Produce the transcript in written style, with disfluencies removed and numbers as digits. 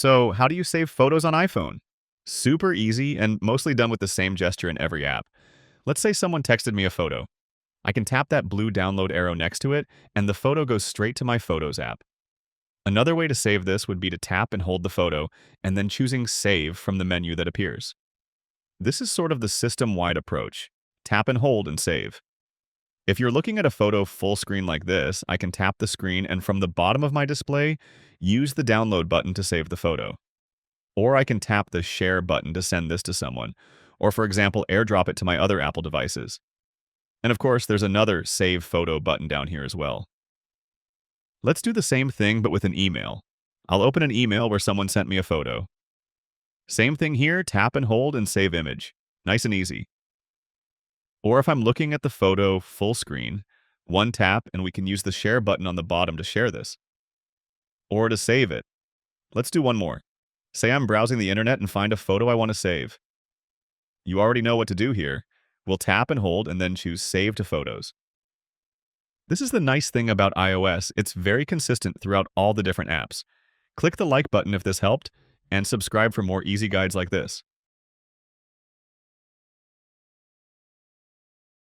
So, how do you save photos on iPhone? Super easy and mostly done with the same gesture in every app. Let's say someone texted me a photo. I can tap that blue download arrow next to it, and the photo goes straight to my Photos app. Another way to save this would be to tap and hold the photo, and then choosing Save from the menu that appears. This is sort of the system-wide approach. Tap and hold and save. If you're looking at a photo full screen like this, I can tap the screen and from the bottom of my display, use the download button to save the photo. Or I can tap the Share button to send this to someone, or for example, AirDrop it to my other Apple devices. And of course, there's another Save Photo button down here as well. Let's do the same thing but with an email. I'll open an email where someone sent me a photo. Same thing here, tap and hold and save image. Nice and easy. Or if I'm looking at the photo full screen, one tap and we can use the Share button on the bottom to share this. Or to save it. Let's do one more. Say I'm browsing the internet and find a photo I want to save. You already know what to do here. We'll tap and hold and then choose Save to Photos. This is the nice thing about iOS. It's very consistent throughout all the different apps. Click the like button if this helped, and subscribe for more easy guides like this.